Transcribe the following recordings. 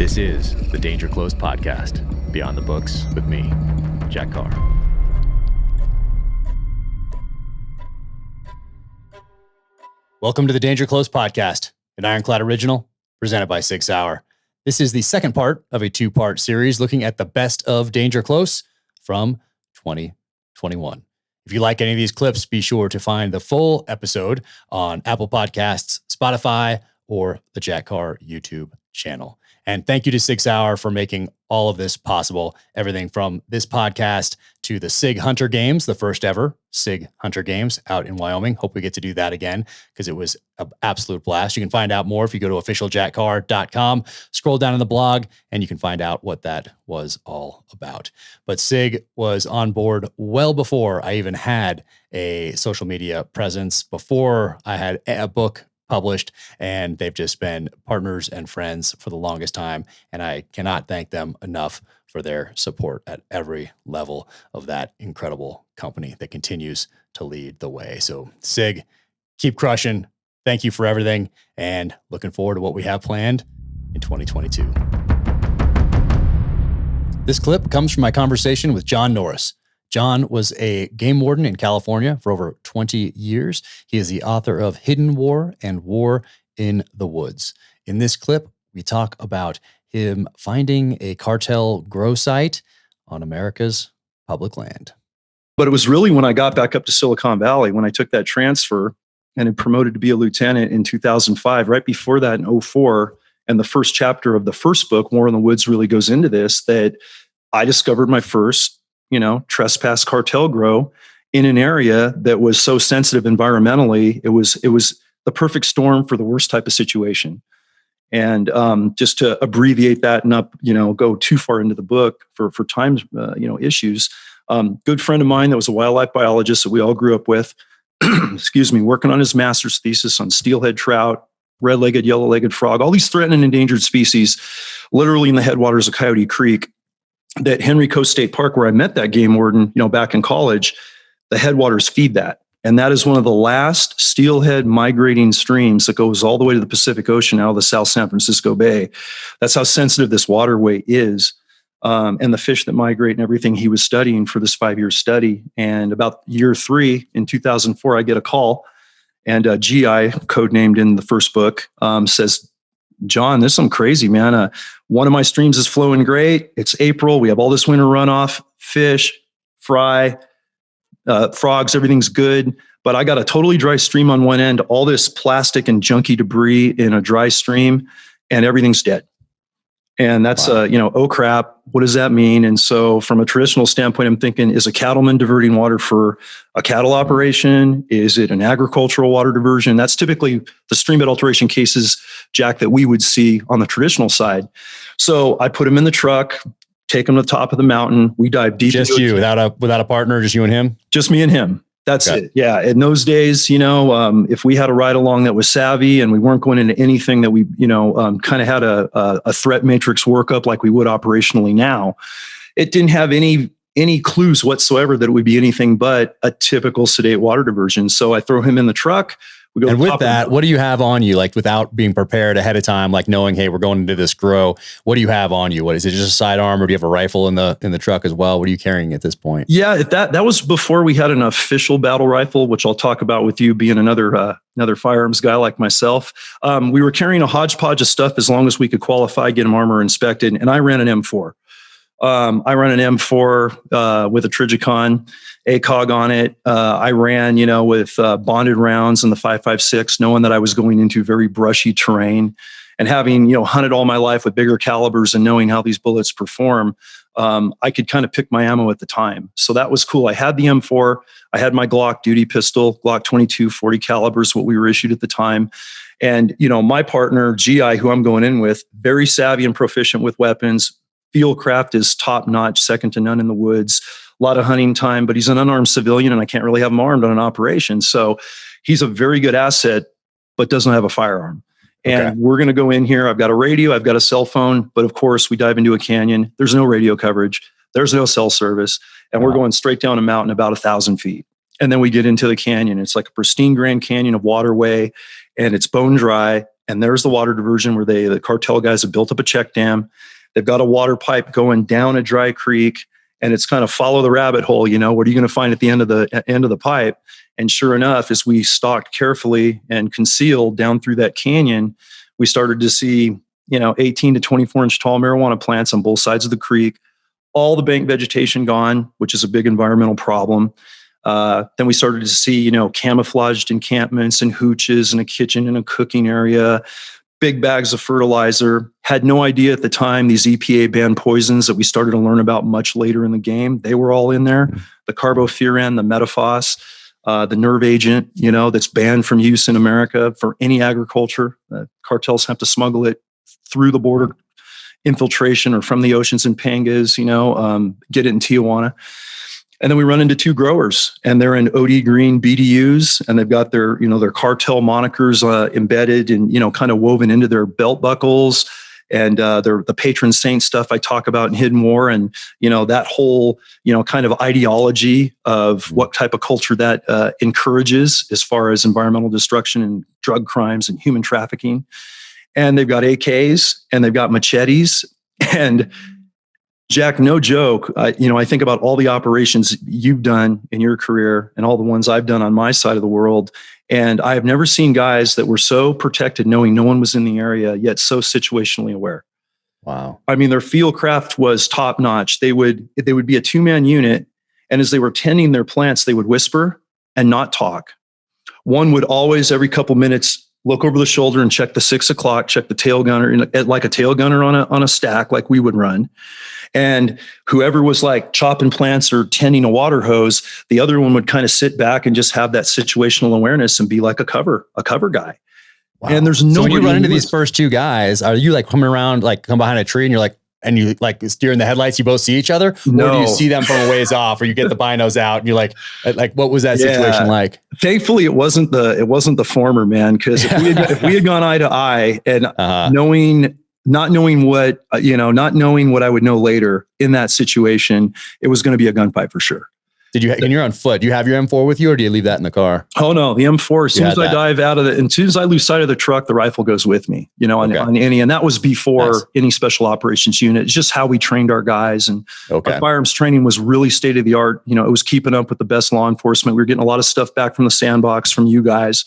This is the Danger Close podcast, Beyond the Books with me, Jack Carr. Welcome to the Danger Close podcast, an IRONCLAD original presented by SIG Sauer. This is the second part of a two-part series looking at the best of Danger Close from 2021. If you like any of these clips, be sure to find the full episode on Apple Podcasts, Spotify, or the Jack Carr YouTube channel. And thank you to SIG Sauer for making all of this possible. Everything from this podcast to the SIG Hunter Games, the first ever SIG Hunter Games out in Wyoming. Hope we get to do that again because it was an absolute blast. You can find out more if you go to officialjackcarr.com, scroll down in the blog, and you can find out what that was all about. But SIG was on board well before I even had a social media presence, before I had a book published, and they've just been partners and friends for the longest time. And I cannot thank them enough for their support at every level of that incredible company that continues to lead the way. So SIG, keep crushing. Thank you for everything, and looking forward to what we have planned in 2022. This clip comes from my conversation with John Norris. John was a game warden in California for over 20 years. He is the author of Hidden War and War in the Woods. In this clip, we talk about him finding a cartel grow site on America's public land. But it was really when I got back up to Silicon Valley, when I took that transfer and had promoted to be a lieutenant in 2005, right before that in 2004, and the first chapter of the first book, War in the Woods, really goes into this, that I discovered my first trespass cartel grow in an area that was so sensitive environmentally. It was the perfect storm for the worst type of situation. And just to abbreviate that and not, go too far into the book for time, issues. Good friend of mine that was a wildlife biologist that we all grew up with, working on his master's thesis on steelhead trout, red-legged, yellow-legged frog, all these threatened and endangered species, literally in the headwaters of Coyote Creek. That Henry Coast State Park, where I met that game warden, back in college, the headwaters feed that. And that is one of the last steelhead migrating streams that goes all the way to the Pacific Ocean out of the South San Francisco Bay. That's how sensitive this waterway is. And the fish that migrate and everything he was studying for this 5-year study. And about year 3 in 2004, I get a call, and GI, codenamed in the first book, says, "John, this is some crazy, man. One of my streams is flowing great. It's April. We have all this winter runoff, fish, fry, frogs, everything's good. But I got a totally dry stream on one end, all this plastic and junky debris in a dry stream, and everything's dead." And that's, wow. Oh crap, what does that mean? And so from a traditional standpoint, I'm thinking, is a cattleman diverting water for a cattle operation? Is it an agricultural water diversion? That's typically the stream bed alteration cases, Jack, that we would see on the traditional side. So I put him in the truck, take him to the top of the mountain. We dive deep. Just you, without a partner, just you and him? Just me and him. That's okay. it. Yeah. In those days, if we had a ride along that was savvy and we weren't going into anything that we, kind of had a threat matrix workup like we would operationally now, it didn't have any clues whatsoever that it would be anything but a typical sedate water diversion. So I throw him in the truck. We go. And with that, what do you have on you? Like, without being prepared ahead of time, like knowing, hey, we're going into this grow. What do you have on you? What is it? Just a sidearm, or do you have a rifle in the truck as well? What are you carrying at this point? Yeah, that was before we had an official battle rifle, which I'll talk about with you being another firearms guy like myself. We were carrying a hodgepodge of stuff as long as we could qualify, get them armor inspected, and I ran an M4. I run an M4 with a Trigicon ACOG on it. I ran, with bonded rounds in the 5.56, knowing that I was going into very brushy terrain, and having, hunted all my life with bigger calibers and knowing how these bullets perform. I could kind of pick my ammo at the time. So that was cool. I had the M4. I had my Glock duty pistol, Glock 22, 40 calibers, what we were issued at the time. And, my partner, GI, who I'm going in with, very savvy and proficient with weapons. Field craft is top notch, second to none in the woods. A lot of hunting time, but he's an unarmed civilian and I can't really have him armed on an operation. So he's a very good asset, but doesn't have a firearm. And we're going to go in here. I've got a radio, I've got a cell phone, but of course we dive into a canyon. There's no radio coverage. There's no cell service. And we're going straight down a mountain about 1,000 feet. And then we get into the canyon. It's like a pristine Grand Canyon of waterway, and it's bone dry. and there's the water diversion where the cartel guys have built up a check dam. They've got a water pipe going down a dry creek, and it's kind of follow the rabbit hole. What are you going to find at the end of the pipe? And sure enough, as we stalked carefully and concealed down through that canyon, we started to see 18 to 24 inch tall marijuana plants on both sides of the creek. All the bank vegetation gone, which is a big environmental problem. Then we started to see, camouflaged encampments and hooches and a kitchen and a cooking area, big bags of fertilizer. Had no idea at the time these EPA banned poisons that we started to learn about much later in the game. They were all in there. The carbofuran, the metaphos, the nerve agent, that's banned from use in America for any agriculture. Cartels have to smuggle it through the border infiltration or from the oceans in Pangas, get it in Tijuana. And then we run into two growers, and they're in OD green BDUs, and they've got their cartel monikers embedded and, kind of woven into their belt buckles, and the patron saint stuff I talk about in Hidden War, and, that whole, kind of ideology of what type of culture that encourages as far as environmental destruction and drug crimes and human trafficking. And they've got AKs and they've got machetes. And Jack, no joke, I think about all the operations you've done in your career and all the ones I've done on my side of the world. And I have never seen guys that were so protected knowing no one was in the area, yet so situationally aware. Wow. I mean, their field craft was top notch. They would be a 2-man unit. And as they were tending their plants, they would whisper and not talk. One would always, every couple minutes, look over the shoulder and check the 6 o'clock, check the tail gunner, like a tail gunner on a stack, like we would run. And whoever was like chopping plants or tending a water hose, the other one would kind of sit back and just have that situational awareness and be like a cover guy. Wow. And there's no. So when you run into these first two guys, are you like coming around, like come behind a tree and you're like, and you like steering the headlights, you both see each other? No. Or do you see them from a ways off, or you get the binos out and you're like, what was that situation like? Thankfully it wasn't the former, man. Cause if we had gone eye to eye and not knowing what I would know later in that situation, it was going to be a gunfight for sure. And you're on foot, do you have your M4 with you, or do you leave that in the car? Oh no, the M4, as soon as I dive out of it, and as soon as I lose sight of the truck, the rifle goes with me, on any, and that was before any special operations unit. It's just how we trained our guys, and our firearms training was really state of the art. It was keeping up with the best law enforcement. We were getting a lot of stuff back from the sandbox from you guys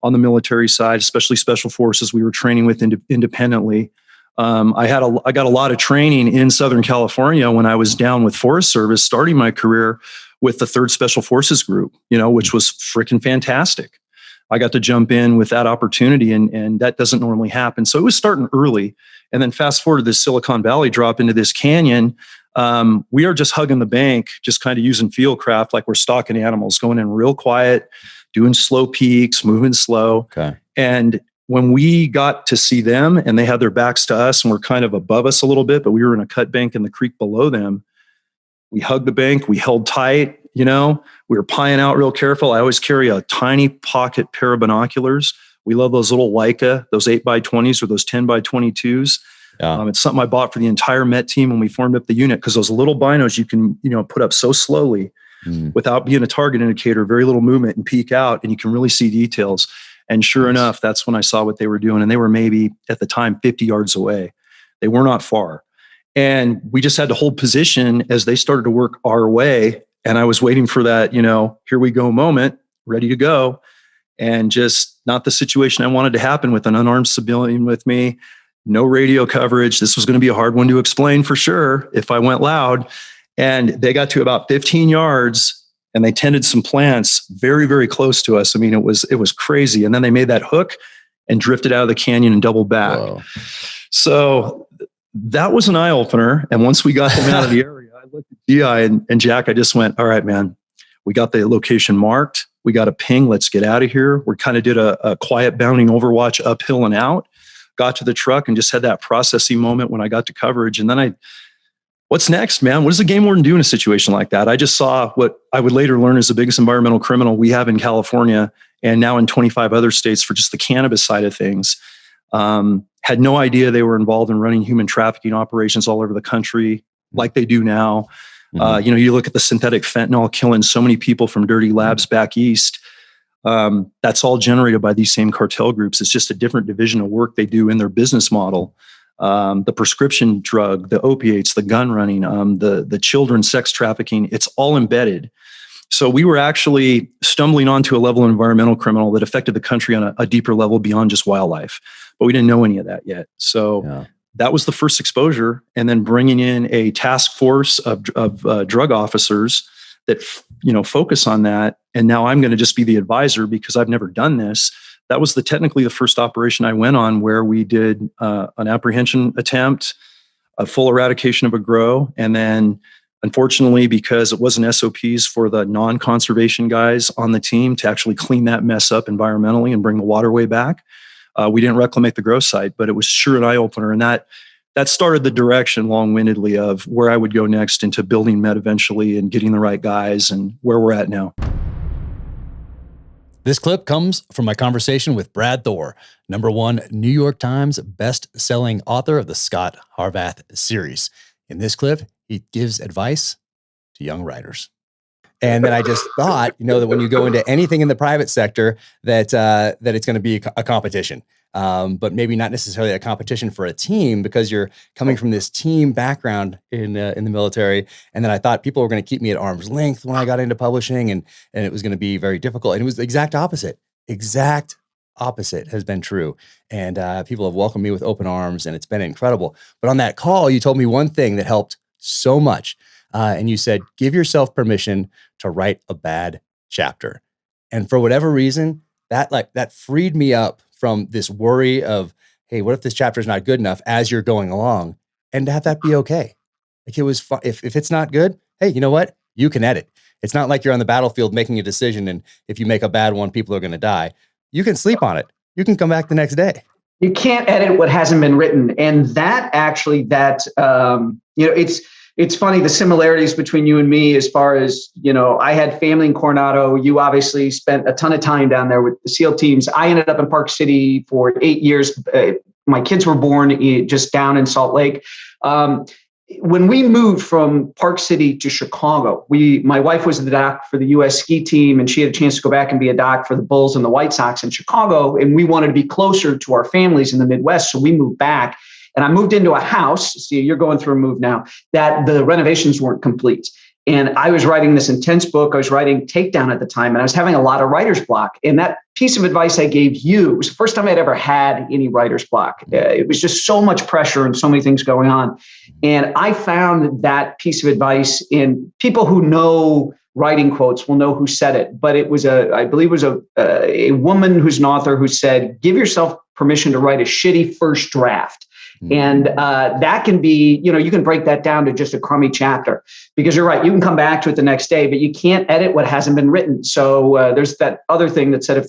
on the military side, especially special forces we were training with independently. I got a lot of training in Southern California when I was down with Forest Service, starting my career with the 3rd Special Forces Group, which was freaking fantastic. I got to jump in with that opportunity, and that doesn't normally happen. So it was starting early. And then fast forward to this Silicon Valley drop into this canyon. We are just hugging the bank, just kind of using field craft like we're stalking animals, going in real quiet, doing slow peaks, moving slow. Okay. And when we got to see them and they had their backs to us and were kind of above us a little bit, but we were in a cut bank in the creek below them, we hugged the bank, we held tight, we were pieing out real careful. I always carry a tiny pocket pair of binoculars. We love those little Leica, those 8x20s or those 10x22s. Yeah. It's something I bought for the entire Met team when we formed up the unit, because those little binos you can, put up so slowly without being a target indicator, very little movement, and peek out, and you can really see details. And sure enough, that's when I saw what they were doing. And they were maybe at the time 50 yards away. They were not far. And we just had to hold position as they started to work our way. And I was waiting for that, here we go moment, ready to go. And just not the situation I wanted to happen with an unarmed civilian with me. No radio coverage. This was going to be a hard one to explain for sure if I went loud. And they got to about 15 yards and they tended some plants very, very close to us. I mean, it was crazy. And then they made that hook and drifted out of the canyon and doubled back. Whoa. So that was an eye opener. And once we got them out of the area, I looked at DI and Jack, I just went, all right, man, we got the location marked. We got a ping. Let's get out of here. We kind of did a quiet bounding overwatch uphill and out, got to the truck and just had that processing moment when I got to coverage. And then what's next, man? What does a game warden do in a situation like that? I just saw what I would later learn is the biggest environmental criminal we have in California and now in 25 other states for just the cannabis side of things. Had no idea they were involved in running human trafficking operations all over the country like they do now. You look at the synthetic fentanyl killing so many people from dirty labs back east. That's all generated by these same cartel groups. It's just a different division of work they do in their business model. The prescription drug, the opiates, the gun running, the children sex trafficking, it's all embedded. So we were actually stumbling onto a level of environmental criminal that affected the country on a deeper level beyond just wildlife. But we didn't know any of that yet. So that was the first exposure. And then bringing in a task force of drug officers that focus on that. And now I'm going to just be the advisor because I've never done this. That was technically the first operation I went on, where we did an apprehension attempt, a full eradication of a grow, and then unfortunately, because it wasn't SOPs for the non-conservation guys on the team to actually clean that mess up environmentally and bring the waterway back, we didn't reclimate the grow site, but it was sure an eye-opener. And that started the direction long-windedly of where I would go next into building Met eventually and getting the right guys and where we're at now. This clip comes from my conversation with Brad Thor, #1 New York Times best-selling author of the Scott Harvath series. In this clip, he gives advice to young writers. And then I just thought, that when you go into anything in the private sector, that it's going to be a competition, but maybe not necessarily a competition for a team, because you're coming from this team background in the military. And then I thought people were going to keep me at arm's length when I got into publishing, and it was going to be very difficult. And it was the exact opposite. Exact opposite has been true. And people have welcomed me with open arms, and it's been incredible. But on that call, you told me one thing that helped so much. And you said, give yourself permission to write a bad chapter. And for whatever reason, that freed me up from this worry of, hey, what if this chapter is not good enough as you're going along, and to have that be okay. Like, it was fun. If it's not good, hey, you know what? You can edit. It's not like you're on the battlefield making a decision, and if you make a bad one, people are going to die. You can sleep on it. You can come back the next day. You can't edit what hasn't been written. And that actually, it's funny, the similarities between you and me, as far as, I had family in Coronado. You obviously spent a ton of time down there with the SEAL teams. I ended up in Park City for 8 years. My kids were born just down in Salt Lake. When we moved from Park City to Chicago, my wife was the doc for the U.S. ski team, and she had a chance to go back and be a doc for the Bulls and the White Sox in Chicago. And we wanted to be closer to our families in the Midwest, so we moved back. And I moved into a house. See, you're going through a move now, that the renovations weren't complete. And I was writing this intense book. I was writing Takedown at the time, and I was having a lot of writer's block. And that piece of advice I gave you was the first time I'd ever had any writer's block. It was just so much pressure and so many things going on. And I found that piece of advice in people who know writing quotes will know who said it. But it was I believe it was a woman who's an author who said, give yourself permission to write a shitty first draft. And that can be, you can break that down to just a crummy chapter, because you're right. You can come back to it the next day, but you can't edit what hasn't been written. So there's that other thing that said, if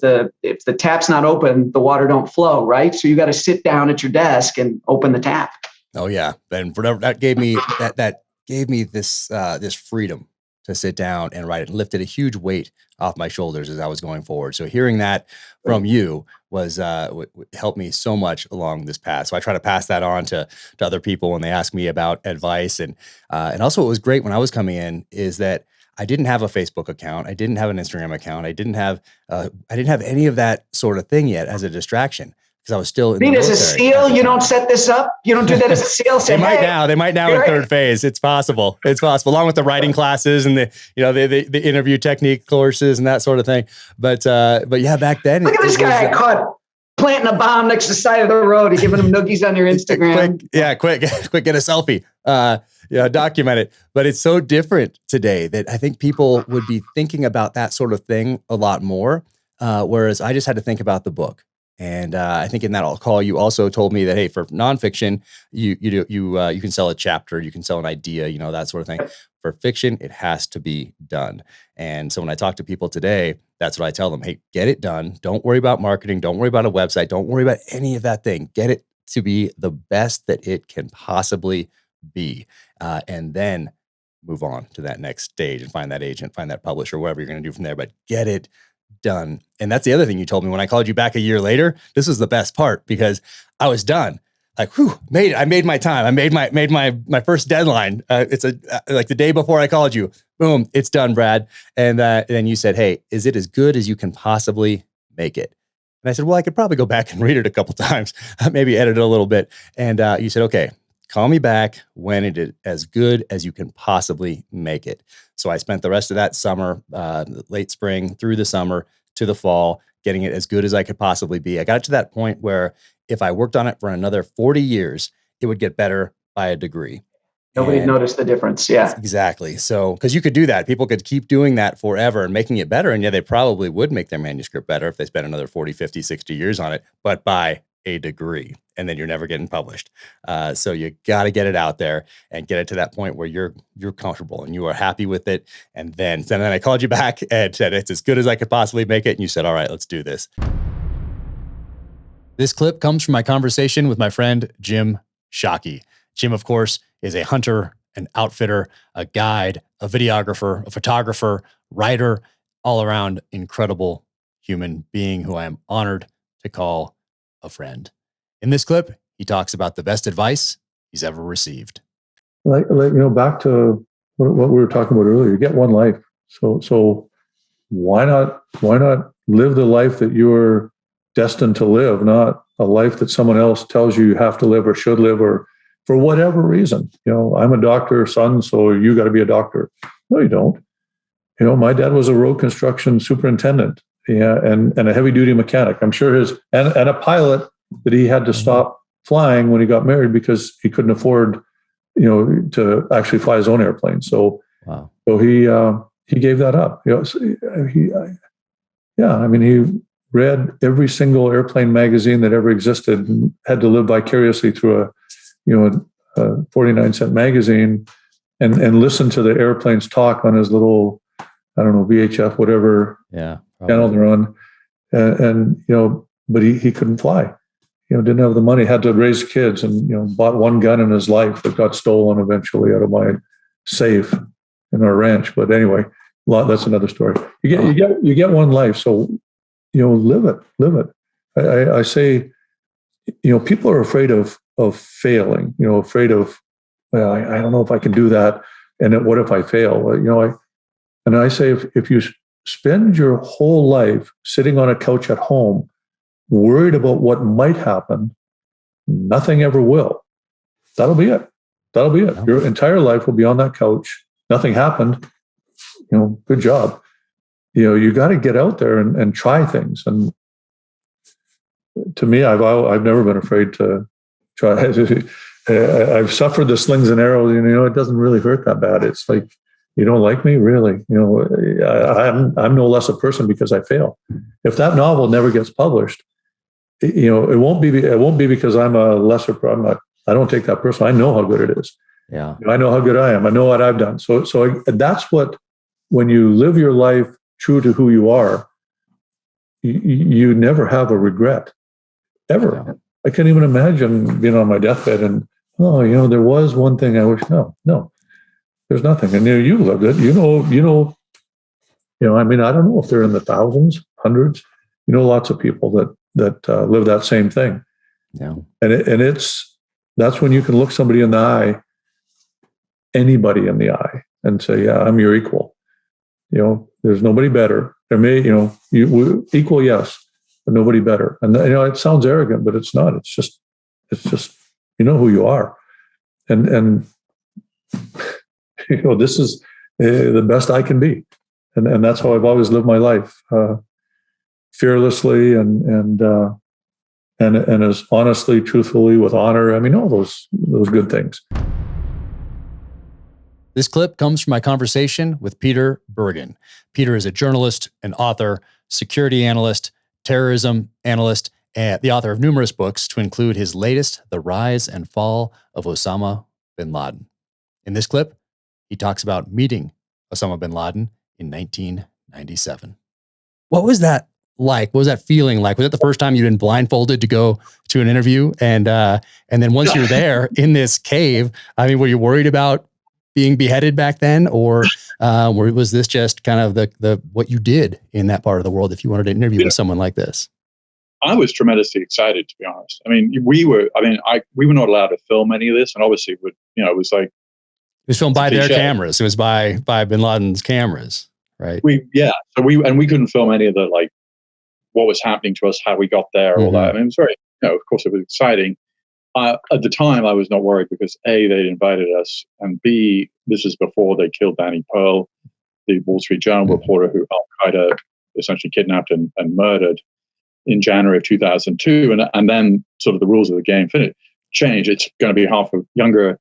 the tap's not open, the water don't flow, right? So you got to sit down at your desk and open the tap. Oh yeah. And that gave me that gave me this freedom to sit down and write it, and lifted a huge weight off my shoulders as I was going forward. So hearing that from you was helped me so much along this path. So I try to pass that on to other people when they ask me about advice. And also, what was great when I was coming in is that I didn't have a Facebook account. I didn't have an Instagram account. I didn't have any of that sort of thing yet as a distraction, because I was still in the military. As a SEAL, you don't set this up. You don't do that as a SEAL. They might now in third phase. It's possible. It's possible, along with the writing classes and the interview technique courses and that sort of thing. But yeah, back then. Look at this guy I caught planting a bomb next to the side of the road and giving him noogies on your Instagram. Quick, get a selfie. Document it. But it's so different today that I think people would be thinking about that sort of thing a lot more. Whereas I just had to think about the book. And I think in that call, you also told me that, hey, for nonfiction, you can sell a chapter, you can sell an idea, that sort of thing. For fiction, it has to be done. And so when I talk to people today, that's what I tell them. Hey, get it done. Don't worry about marketing. Don't worry about a website. Don't worry about any of that thing. Get it to be the best that it can possibly be. And then move on to that next stage and find that agent, find that publisher, whatever you're going to do from there. But get it done. And that's the other thing you told me when I called you back a year later. This was the best part, because I was done. like, whew, I made my time. I made my first deadline. It's like the day before I called you, boom, it's done, Brad. And then you said, hey, is it as good as you can possibly make it? And I said, well, I could probably go back and read it a couple times, maybe edit it a little bit. And you said, okay, call me back when it is as good as you can possibly make it. So I spent the rest of that summer, late spring through the summer to the fall, getting it as good as I could possibly be. I got to that point where if I worked on it for another 40 years, it would get better by a degree. Nobody'd notice the difference. Yeah, exactly. So, because you could do that. People could keep doing that forever and making it better. And yeah, they probably would make their manuscript better if they spent another 40, 50, 60 years on it, but by a degree. And then you're never getting published. So you got to get it out there and get it to that point where you're comfortable and you are happy with it. And then I called you back and said, it's as good as I could possibly make it. And you said, all right, let's do this. This clip comes from my conversation with my friend, Jim Shockey. Jim, of course, is a hunter, an outfitter, a guide, a videographer, a photographer, writer, all around incredible human being who I am honored to call a friend. In this clip, he talks about the best advice he's ever received. Like back to what we were talking about earlier. You get one life, so why not live the life that you're destined to live, not a life that someone else tells you have to live or should live, or for whatever reason. I'm a doctor's son, so you got to be a doctor. No, you don't. My dad was a road construction superintendent, and a heavy duty mechanic. I'm sure and a pilot that he had to stop flying when he got married because he couldn't afford, to actually fly his own airplane. So, wow. So he gave that up. He read every single airplane magazine that ever existed and had to live vicariously through a 49-cent magazine and listen to the airplanes talk on his little, I don't know, VHF, whatever channel they're on. But he couldn't fly. Didn't have the money, had to raise kids, and bought one gun in his life that got stolen eventually out of my safe in our ranch. But anyway, that's another story. You get one life, so live it. I say, people are afraid of failing. Afraid of, well, I don't know if I can do that, and then what if I fail? I say if you spend your whole life sitting on a couch at home, worried about what might happen, nothing ever will. That'll be it. Yeah. Your entire life will be on that couch. Nothing happened. Good job. You got to get out there and try things. And to me, I've never been afraid to try. I've suffered the slings and arrows. It doesn't really hurt that bad. It's like, you don't like me, really? I'm no less a person because I fail. If that novel never gets published, it won't be because I'm a lesser. I don't take that personally. I know how good it is. Yeah, I know how good I am. I know what I've done. So that's what, when you live your life true to who you are, you never have a regret, ever. Yeah. I can't even imagine being on my deathbed and there was one thing I wish. No, there's nothing. And you lived it. I don't know if they're in the thousands, hundreds. Lots of people that live that same thing. Yeah. And that's when you can look somebody in the eye, anybody in the eye, and say, yeah, I'm your equal. There's nobody better. There may, equal, yes, but nobody better. And it sounds arrogant, but it's not. It's just who you are. And this is the best I can be. And that's how I've always lived my life. Fearlessly and as honestly, truthfully, with honor. All those good things. This clip comes from my conversation with Peter Bergen. Peter is a journalist, an author, security analyst, terrorism analyst, and the author of numerous books, to include his latest, The Rise and Fall of Osama bin Laden. In this clip, he talks about meeting Osama bin Laden in 1997. What was that like? What was that feeling like? Was it the first time you'd been blindfolded to go to an interview? And then once you're there in this cave, were you worried about being beheaded back then? Or was this just kind of the what you did in that part of the world if you wanted to interview with someone like this? I was tremendously excited, to be honest. I mean, we were not allowed to film any of this, and obviously, it was like, it was filmed by their cameras. It was by Bin Laden's cameras, right? We couldn't film any of the, like, what was happening to us, how we got there, all that. I mean, it was very, of course, it was exciting. At the time, I was not worried because A, they'd invited us, and B, this is before they killed Danny Pearl, the Wall Street Journal reporter who Al-Qaeda essentially kidnapped and murdered in January of 2002. And then sort of the rules of the game changed. It's going to be hard for younger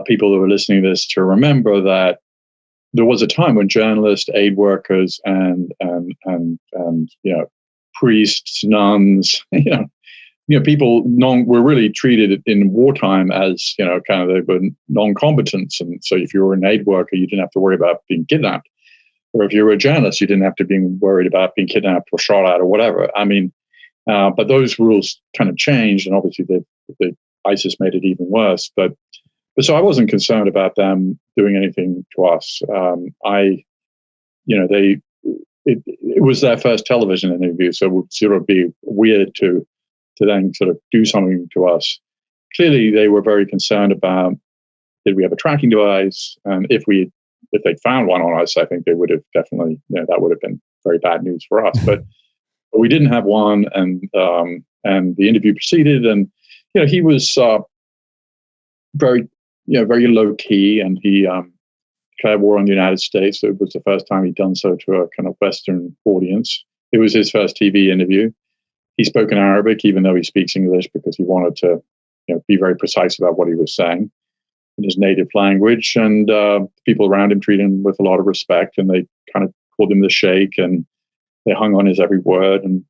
people who are listening to this to remember that there was a time when journalists, aid workers, and priests, nuns, people were really treated in wartime as, kind of, they were non-combatants. And so if you were an aid worker, you didn't have to worry about being kidnapped. Or if you were a journalist, you didn't have to be worried about being kidnapped or shot at or whatever. I mean, but those rules kind of changed, and obviously the ISIS made it even worse. But so I wasn't concerned about them doing anything to us. It was their first television interview, so it would sort of be weird to then sort of do something to us. Clearly, they were very concerned about, did we have a tracking device, and if they'd found one on us, I think they would have definitely, that would have been very bad news for us. But we didn't have one, and the interview proceeded, and he was very low key, and he declared war on the United States. So it was the first time he'd done so to a kind of Western audience. It was his first TV interview. He spoke in Arabic, even though he speaks English, because he wanted to be very precise about what he was saying in his native language. And people around him treated him with a lot of respect, and they kind of called him the Sheikh, and they hung on his every word. And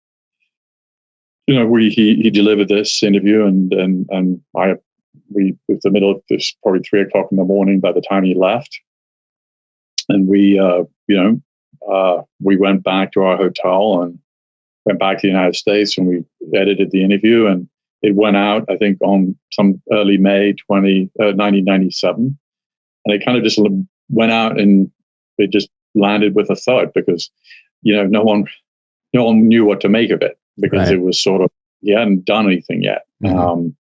he delivered this interview, and we was the middle of this, probably 3:00 in the morning by the time he left, and we went back to our hotel and went back to the United States, and we edited the interview, and it went out, I think, on some early May 1997. And it kind of just went out, and it just landed with a thud, because, no one knew what to make of it, because It was sort of, he hadn't done anything yet. And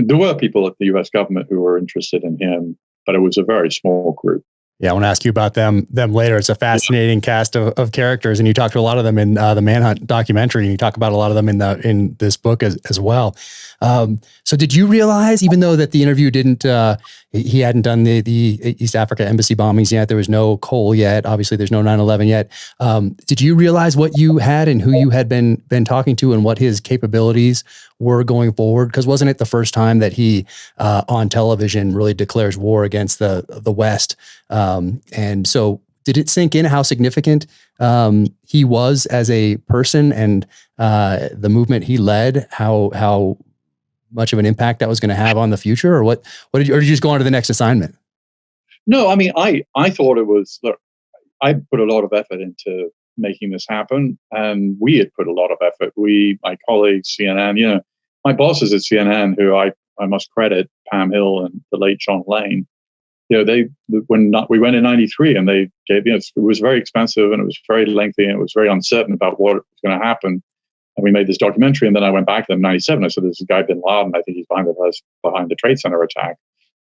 there were people at the US government who were interested in him, but it was a very small group. Yeah, I want to ask you about them later. It's a fascinating cast of characters, and you talk to a lot of them in the Manhunt documentary, and you talk about a lot of them in this book as well. So did you realize, even though that the interview he hadn't done the East Africa embassy bombings yet, there was no Cole yet, obviously there's no 9/11 yet, did you realize what you had and who you had been talking to, and what his capabilities were going forward? Because wasn't it the first time that he on television really declares war against the West? And so did it sink in how significant he was as a person, and the movement he led, how much of an impact that was going to have on the future? Or or did you just go on to the next assignment? No, I mean, I thought it was, look, I put a lot of effort into making this happen, and we had put a lot of effort. My colleagues, CNN, my bosses at CNN, who I must credit, Pam Hill and the late John Lane, when we went in 93, and they gave, it was very expensive, and it was very lengthy, and it was very uncertain about what was going to happen. And we made this documentary, and then I went back to them in 97. I said, there's a guy, Bin Laden, I think he's behind the Trade Center attack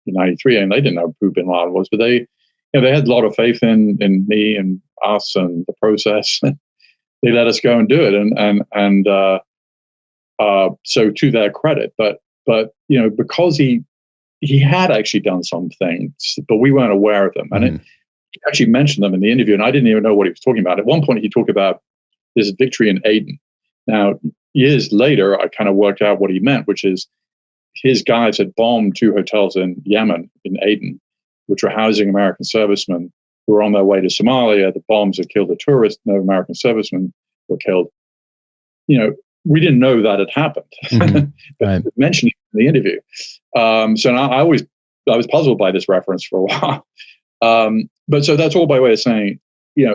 in 93. And they didn't know who Bin Laden was, but they had a lot of faith in me and us and the process. They let us go and do it. So to their credit, but because he had actually done some things, but we weren't aware of them. And he actually mentioned them in the interview, and I didn't even know what he was talking about. At one point, he talked about this victory in Aden. Now, years later, I kind of worked out what he meant, which is his guys had bombed 2 hotels in Yemen, in Aden, which were housing American servicemen who were on their way to Somalia. The bombs had killed a tourist. No American servicemen were killed. We didn't know that had happened. But Right. mentioned it in the interview. So now I was puzzled by this reference for a while. But so that's all by way of saying, he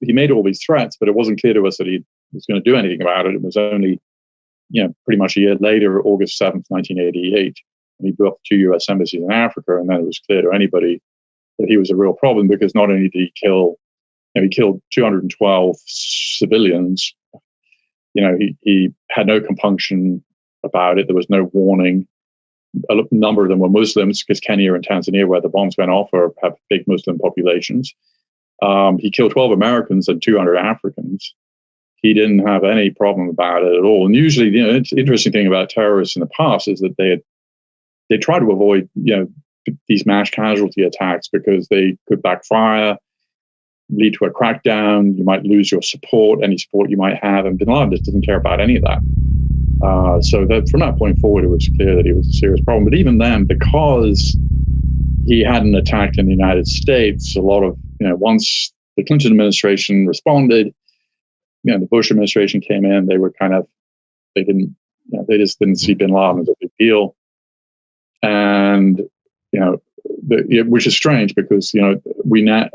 made all these threats, but it wasn't clear to us that he was going to do anything about it. It was only, pretty much a year later, August 7th, 1988, when he blew up 2 U.S. embassies in Africa, and then it was clear to anybody that he was a real problem, because not only did he kill, he killed 212 civilians, he had no compunction about it. There was no warning. A number of them were Muslims because Kenya and Tanzania, where the bombs went off, have big Muslim populations. He killed 12 Americans and 200 Africans. He didn't have any problem about it at all. And usually, it's the interesting thing about terrorists in the past is that they try to avoid, these mass casualty attacks because they could backfire, lead to a crackdown. You might lose your support, any support you might have. And bin Laden just didn't care about any of that. So that from that point forward, it was clear that he was a serious problem. But even then, because he hadn't attacked in the United States, a lot of, once the Clinton administration responded, the Bush administration came in, they were they just didn't see bin Laden as a big deal. And, which is strange because, we now,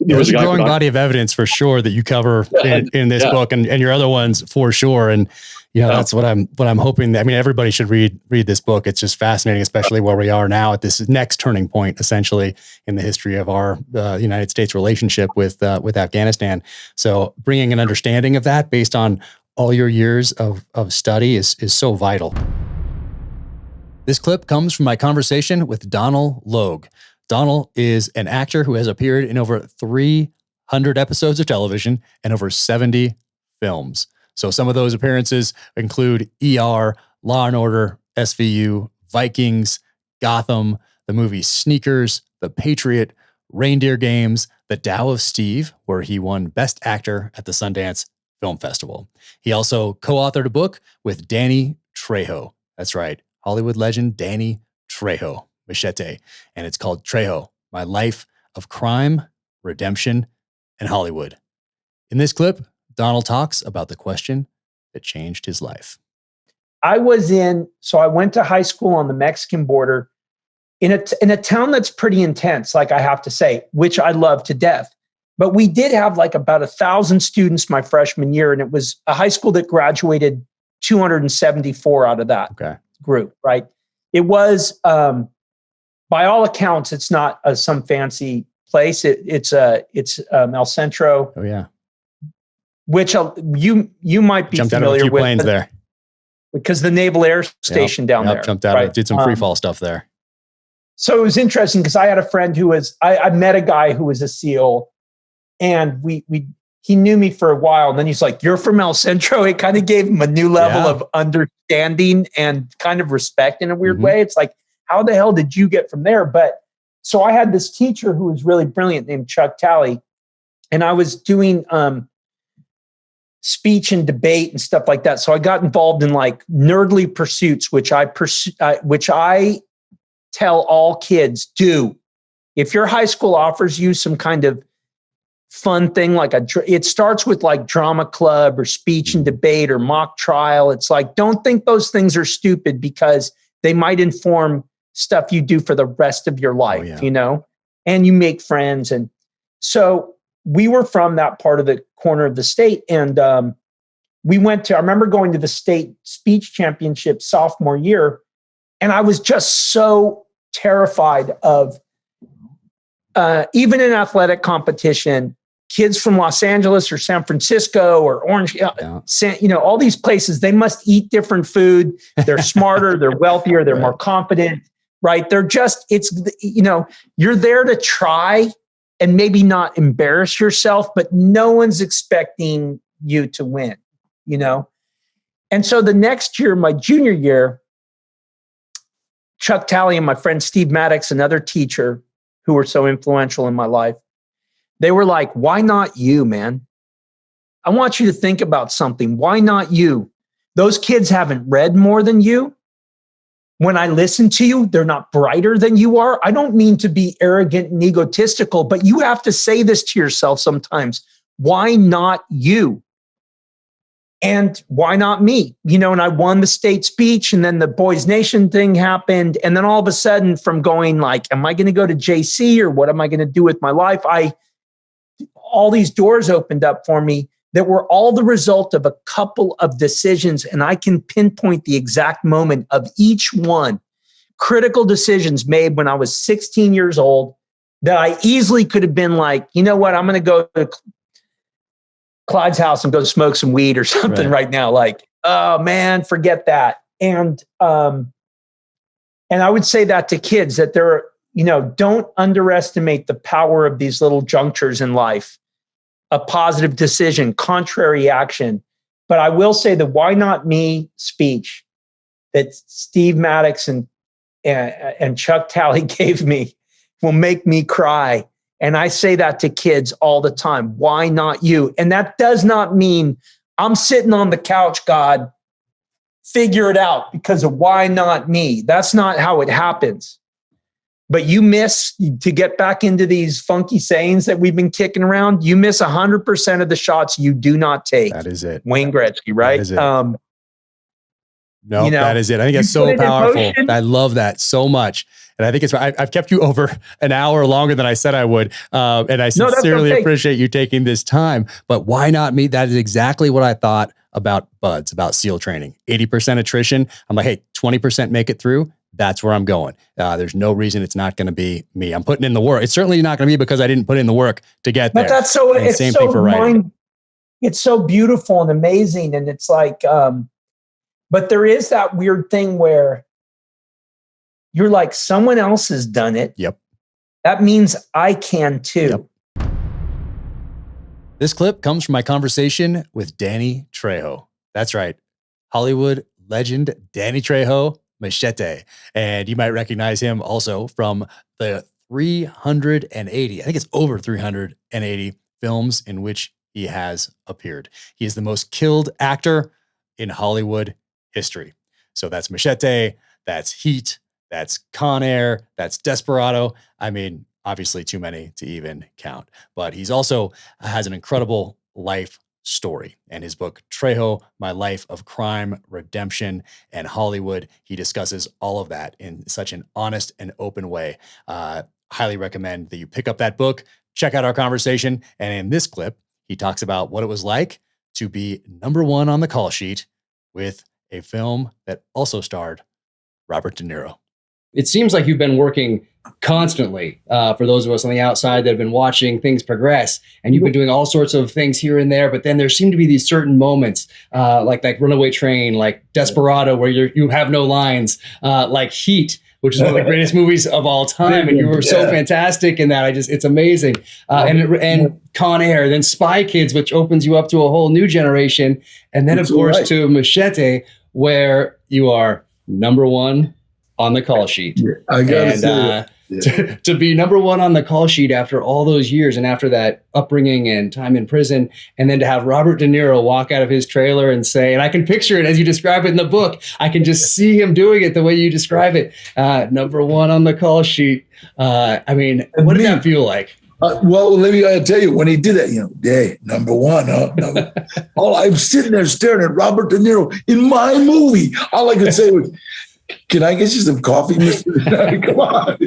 there's a growing body of evidence for sure that you cover in this book and your other ones for sure. And that's what I'm hoping that, everybody should read this book. It's just fascinating, especially where we are now at this next turning point, essentially in the history of our United States relationship with Afghanistan. So bringing an understanding of that based on all your years of study is so vital. This clip comes from my conversation with Donal Logue. Donal is an actor who has appeared in over 300 episodes of television and over 70 films. So some of those appearances include ER, Law & Order, SVU, Vikings, Gotham, the movie Sneakers, The Patriot, Reindeer Games, The Tao of Steve, where he won Best Actor at the Sundance Film Festival. He also co-authored a book with Danny Trejo. That's right, Hollywood legend Danny Trejo. Machete, and it's called Trejo, My Life of Crime, Redemption, and Hollywood. In this clip, Donal talks about the question that changed his life. I went to high school on the Mexican border in a town that's pretty intense, like I have to say, which I love to death. But we did have like about 1,000 students my freshman year, and it was a high school that graduated 274 out of that group, right? It was... by all accounts, it's not some fancy place. It's El Centro. Oh yeah, which you might be jumped familiar out of a few with planes there because the Naval Air Station down there. Jumped out. Right? Did some free fall stuff there. So it was interesting because I had a friend who was. I met a guy who was a SEAL, and he knew me for a while, and then he's like, "You're from El Centro." It kind of gave him a new level of understanding and kind of respect in a weird way. It's like, how the hell did you get from there? But so I had this teacher who was really brilliant named Chuck Talley, and I was doing speech and debate and stuff like that. So I got involved in like nerdly pursuits, which I tell all kids do. If your high school offers you some kind of fun thing, like it starts with like drama club or speech and debate or mock trial. It's like, don't think those things are stupid because they might inform stuff you do for the rest of your life, and you make friends. And so we were from that part of the corner of the state. And I remember going to the state speech championship sophomore year. And I was just so terrified of, even in athletic competition, kids from Los Angeles or San Francisco or Orange, all these places, they must eat different food. They're smarter, they're wealthier, they're more confident, right? They're just, you're there to try and maybe not embarrass yourself, but no one's expecting you to win, And so the next year, my junior year, Chuck Talley and my friend Steve Maddox, another teacher who were so influential in my life, they were like, why not you, man? I want you to think about something. Why not you? Those kids haven't read more than you. When I listen to you, they're not brighter than you are. I don't mean to be arrogant and egotistical, but you have to say this to yourself sometimes. Why not you? And why not me? And I won the state speech, and then the Boys Nation thing happened. And then all of a sudden, from going like, am I going to go to JC or what am I going to do with my life? All these doors opened up for me that were all the result of a couple of decisions. And I can pinpoint the exact moment of each one. Critical decisions made when I was 16 years old that I easily could have been like, you know what? I'm going to go to Clyde's house and go smoke some weed or something right now. Like, oh man, forget that. And I would say that to kids, that they're, don't underestimate the power of these little junctures in life. A positive decision, contrary action. But I will say the "Why Not Me" speech that Steve Maddox and Chuck Talley gave me will make me cry. And I say that to kids all the time. Why not you? And that does not mean I'm sitting on the couch, God, figure it out because of why not me. That's not how it happens. But you miss, to get back into these funky sayings that we've been kicking around, you miss 100% of the shots you do not take. That is it. Wayne Gretzky, right? That is it. No, that is it. I think it's so powerful. I love that so much. And I think I've kept you over an hour longer than I said I would. And I sincerely appreciate you taking this time. But why not me? That is exactly what I thought about BUD/S, about SEAL training. 80% attrition. I'm like, hey, 20% make it through. That's where I'm going. There's no reason it's not going to be me. I'm putting in the work. It's certainly not going to be because I didn't put in the work to get there. But that's so, and it's same so thing for writing. It's so beautiful and amazing. And it's like, but there is that weird thing where you're like, someone else has done it. Yep. That means I can too. Yep. This clip comes from my conversation with Danny Trejo. That's right. Hollywood legend Danny Trejo, Machete. And you might recognize him also from the 380, I think it's over 380 films in which he has appeared. He is the most killed actor in Hollywood history. So that's Machete, that's Heat, that's Con Air, that's Desperado. I mean, obviously too many to even count, but he's also has an incredible life story. And his book, Trejo, My Life of Crime, Redemption, and Hollywood, he discusses all of that in such an honest and open way. Highly recommend that you pick up that book, check out our conversation. And in this clip, he talks about what it was like to be number one on the call sheet with a film that also starred Robert De Niro. It seems like you've been working constantly for those of us on the outside that have been watching things progress, and you've been doing all sorts of things here and there, but then there seem to be these certain moments like Runaway Train, like Desperado, where you have no lines, like Heat, which is one of the greatest movies of all time. And you were so fantastic in that. It's amazing. And Con Air, then Spy Kids, which opens you up to a whole new generation. And then of course to Machete, where you are number one on the call sheet. I gotta say to be number one on the call sheet after all those years and after that upbringing and time in prison, and then to have Robert De Niro walk out of his trailer and say, and I can picture it as you describe it in the book, I can just see him doing it the way you describe it. Number one on the call sheet. I mean, what did that feel like? Well, let me tell you, when he did that, day number one. I'm sitting there staring at Robert De Niro in my movie. All I could say was, can I get you some coffee, Mr.? Come on.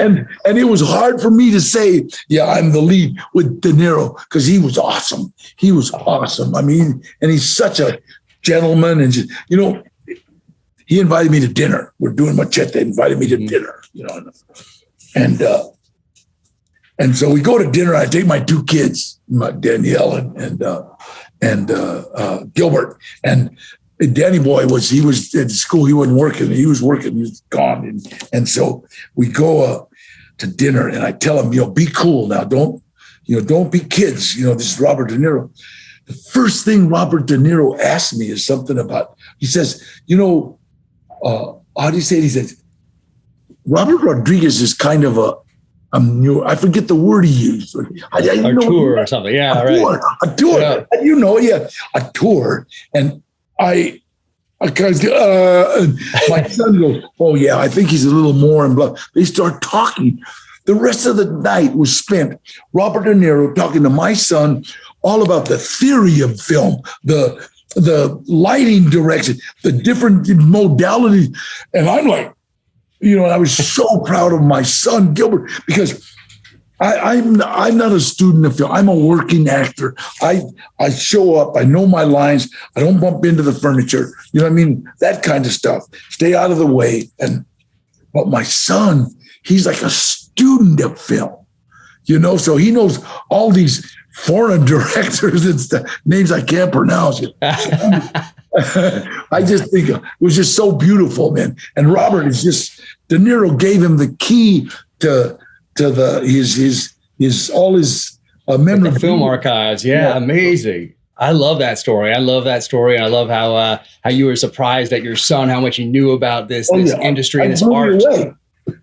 And it was hard for me to say, yeah, I'm the lead with De Niro, because he was awesome. He was awesome. I mean, and he's such a gentleman. And just, he invited me to dinner. We're doing Machete, invited me to dinner, And so we go to dinner. I take my two kids, Danielle and Gilbert. And Danny boy he was at school. He wasn't working. He was working. He was gone. And so we go to dinner, and I tell him, be cool now. Don't be kids. This is Robert De Niro. The first thing Robert De Niro asked me is something about, he says, how do you say it? He says, Robert Rodriguez is kind of I forget the word he used. A tour or something. Yeah, right. A tour. Yeah. A tour. And my son goes, oh yeah, I think he's a little more in blah. They start talking. The rest of the night was spent Robert De Niro talking to my son all about the theory of film, the lighting direction, the different modalities. And I'm like, I was so proud of my son, Gilbert, because I'm not a student of film. I'm a working actor. I show up. I know my lines. I don't bump into the furniture. You know what I mean? That kind of stuff. Stay out of the way. But my son, he's like a student of film, so he knows all these foreign directors. It's the names I can't pronounce. I just think it was just so beautiful, man. And Robert is just, De Niro gave him the key to his all his memory. The film archives. Yeah, amazing. I love that story. And I love how you were surprised at your son, how much he knew about this industry and this art.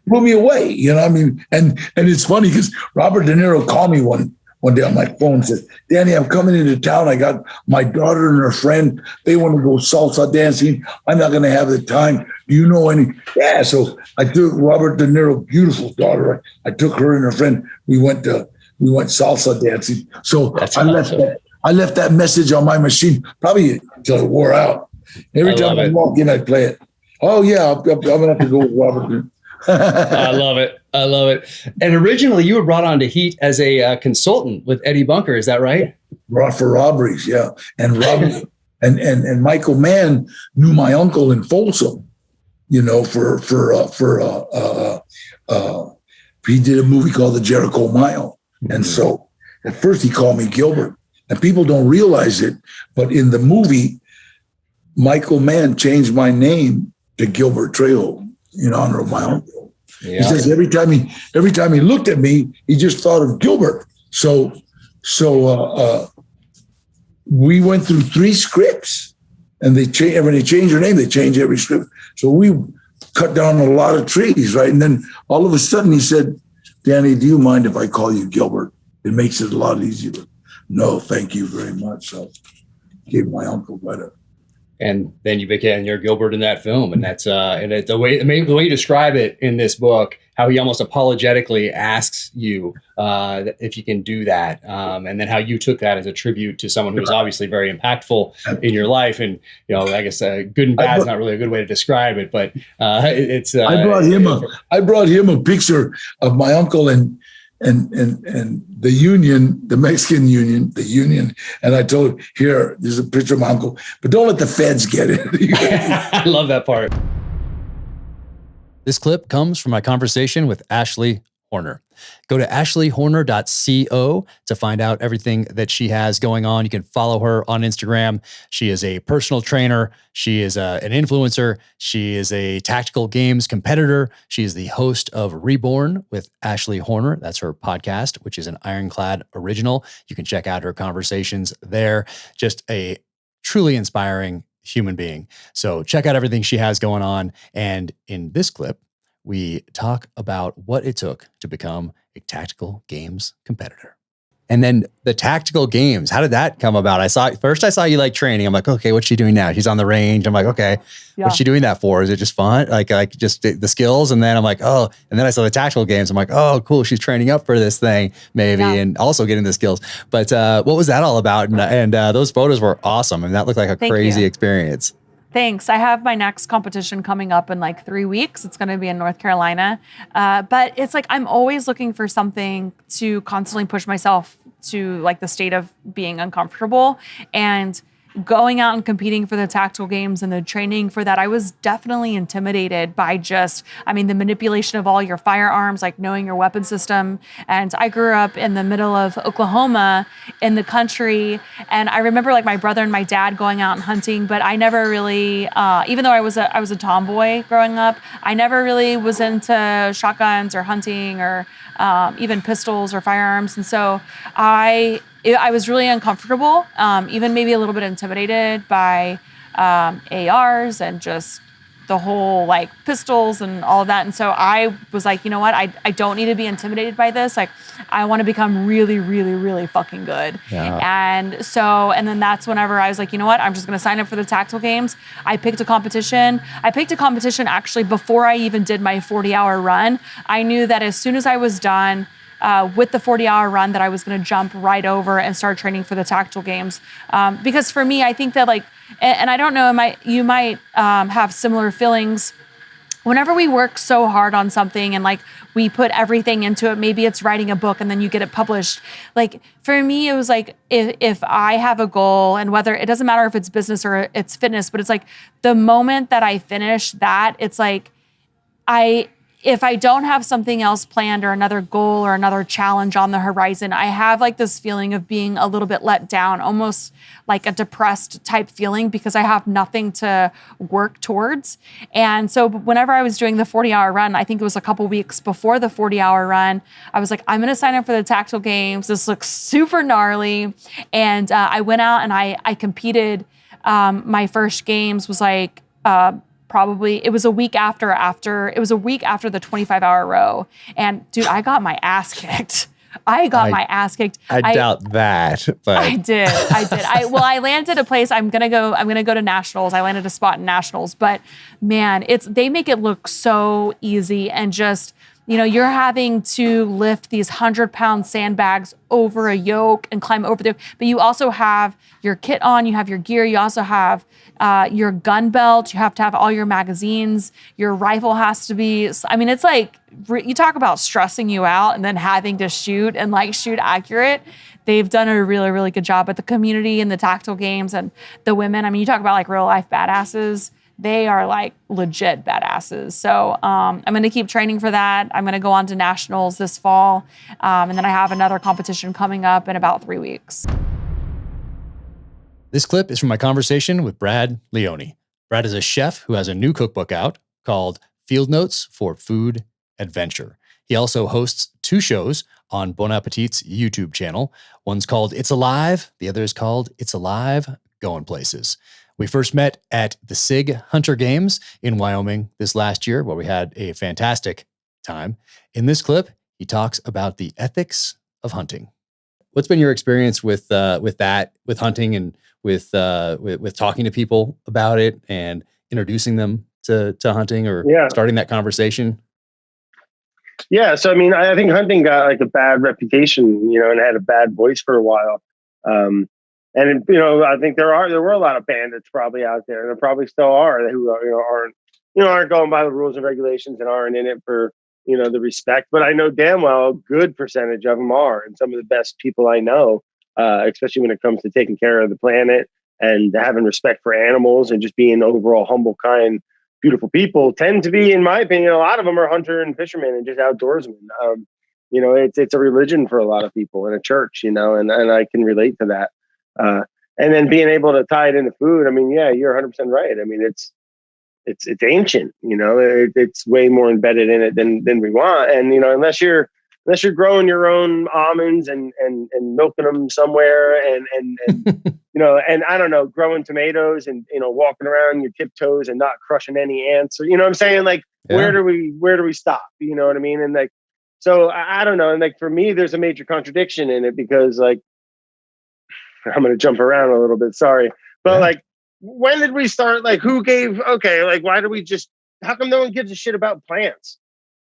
Blew me away. You know what I mean? And it's funny because Robert De Niro called me one day on my phone and said, Danny, I'm coming into town. I got my daughter and her friend. They want to go salsa dancing. I'm not going to have the time. Do you know any? Yeah. So I took Robert De Niro, beautiful daughter. I took her and her friend. We went salsa dancing. So I left that message on my machine probably until it wore out. Every time I walk in, I'd play it. Oh yeah, I'm going to have to go with Robert. I love it. And originally you were brought on to Heat as a consultant with Eddie Bunker. Is that right? For robberies. Yeah. And Robert and Michael Mann knew my uncle in Folsom, you know, he did a movie called The Jericho Mile. Mm-hmm. And so at first he called me Gilbert, and people don't realize it, but in the movie, Michael Mann changed my name to Gilbert Trejo in honor of my uncle. Yeah. He says every time he looked at me, he just thought of Gilbert. So we went through 3 scripts, and when they change your name, they change every script. So we cut down a lot of trees, right? And then all of a sudden he said, Danny, do you mind if I call you Gilbert? It makes it a lot easier. No, thank you very much. So I gave my uncle credit. And then you're Gilbert in that film, and that's the way you describe it in this book, how he almost apologetically asks you if you can do that, and then how you took that as a tribute to someone who was obviously very impactful in your life, and I guess good and bad is not really a good way to describe it, but it's. I brought him a picture of my uncle and the union, the Mexican union, and I told him, here, there's a picture of my uncle, but don't let the feds get it. I love that part. This clip comes from my conversation with Ashley Horner. Go to ashleyhorner.co to find out everything that she has going on. You can follow her on Instagram. She is a personal trainer. She is an influencer. She is a tactical games competitor. She is the host of Reborn with Ashley Horner. That's her podcast, which is an Ironclad original. You can check out her conversations there. Just a truly inspiring human being. So check out everything she has going on. And in this clip, we talk about what it took to become a tactical games competitor. And then the tactical games, how did that come about? I saw you like training. I'm like, okay, what's she doing now? She's on the range. I'm like, okay, what's she doing that for? Is it just fun? Like just the skills? And then I'm like, oh, and then I saw the tactical games. I'm like, oh, cool. She's training up for this thing maybe, and also getting the skills. But what was that all about? And those photos were awesome. And that looked like a crazy experience. Thanks. I have my next competition coming up in like 3 weeks. It's going to be in North Carolina. But it's like I'm always looking for something to constantly push myself to like the state of being uncomfortable. And going out and competing for the tactical games and the training for that, I was definitely intimidated by the manipulation of all your firearms, like knowing your weapon system. And I grew up in the middle of Oklahoma in the country. And I remember like my brother and my dad going out and hunting, but I never really, even though I was a tomboy growing up, I never really was into shotguns or hunting or even pistols or firearms. And so I was really uncomfortable, even maybe a little bit intimidated by ARs and just the whole like pistols and all of that. And so I was like, you know what? I don't need to be intimidated by this. Like I want to become really, really, really fucking good. Yeah. And then that's whenever I was like, you know what? I'm just going to sign up for the tactical games. I picked a competition actually before I even did my 40-hour run. I knew that as soon as I was done with the 40-hour run that I was going to jump right over and start training for the tactical games. Because for me, I think that like, and I don't know, you might have similar feelings. Whenever we work so hard on something and like we put everything into it, maybe it's writing a book and then you get it published. Like for me, it was like if I have a goal, and whether it doesn't matter if it's business or it's fitness, but it's like the moment that I finish that, it's like if I don't have something else planned or another goal or another challenge on the horizon, I have like this feeling of being a little bit let down, almost like a depressed type feeling because I have nothing to work towards. And so whenever I was doing the 40-hour run, I think it was a couple weeks before the 40-hour run, I was like, I'm going to sign up for the tactical games. This looks super gnarly. And I went out and I competed. My first games was like, probably it was a week after the 25-hour row. And dude, I got my ass kicked. I doubt that, but I did. I landed a place. I'm gonna go to nationals. I landed a spot in nationals, but man, they make it look so easy and just, you're having to lift these 100-pound sandbags over a yoke and climb over the, but you also have your kit on, you have your gear, you also have your gun belt, you have to have all your magazines, your rifle has to be, it's like, you talk about stressing you out and then having to shoot and like shoot accurate. They've done a really, really good job. But the community and the tactical games and the women, you talk about like real life badasses. They are like legit badasses. So I'm going to keep training for that. I'm going to go on to nationals this fall. And then I have another competition coming up in about 3 weeks. This clip is from my conversation with Brad Leone. Brad is a chef who has a new cookbook out called Field Notes for Food Adventure. He also hosts 2 shows on Bon Appetit's YouTube channel. One's called It's Alive. The other is called It's Alive Going Places. We first met at the SIG Hunter Games in Wyoming this last year, where we had a fantastic time. In this clip, he talks about the ethics of hunting. What's been your experience with hunting and with talking to people about it and introducing them to hunting or starting that conversation? Yeah. So, I think hunting got like a bad reputation, and had a bad voice for a while. I think there were a lot of bandits probably out there, and there probably still are, who aren't going by the rules and regulations and aren't in it for, the respect. But I know damn well a good percentage of them are, and some of the best people I know, especially when it comes to taking care of the planet and having respect for animals and just being overall humble, kind, beautiful people, tend to be, in my opinion, a lot of them are hunter and fishermen and just outdoorsmen. It's a religion for a lot of people and a church, and I can relate to that. And then being able to tie it into food. You're 100% right. It's ancient, it's way more embedded in it than we want. And, unless you're growing your own almonds and milking them somewhere and and I don't know, growing tomatoes and, walking around your tiptoes and not crushing any ants or, what I'm saying? Like, where do we stop? You know what I mean? And like, so I don't know. And like, for me, there's a major contradiction in it because like, I'm going to jump around a little bit. Sorry. But like, when did we start? Like, who gave, why do we how come no one gives a shit about plants?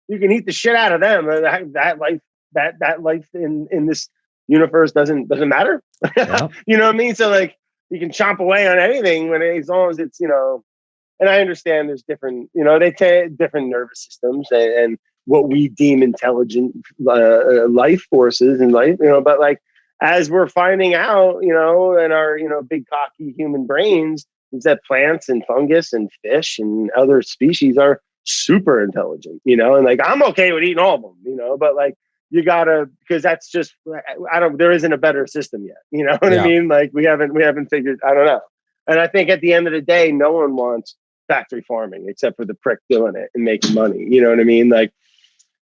You can eat the shit out of them. That life in this universe doesn't matter. Yeah. You know what I mean? So like, you can chomp away on anything as long as it's, and I understand there's different, they take different nervous systems and what we deem intelligent life forces in life, but like, as we're finding out, in our, big cocky human brains, is that plants and fungus and fish and other species are super intelligent, and like, I'm okay with eating all of them, but like, you gotta, because that's just, there isn't a better system yet. You know what I mean? Like, we haven't figured, I don't know. And I think at the end of the day, no one wants factory farming except for the prick doing it and making money. You know what I mean? Like,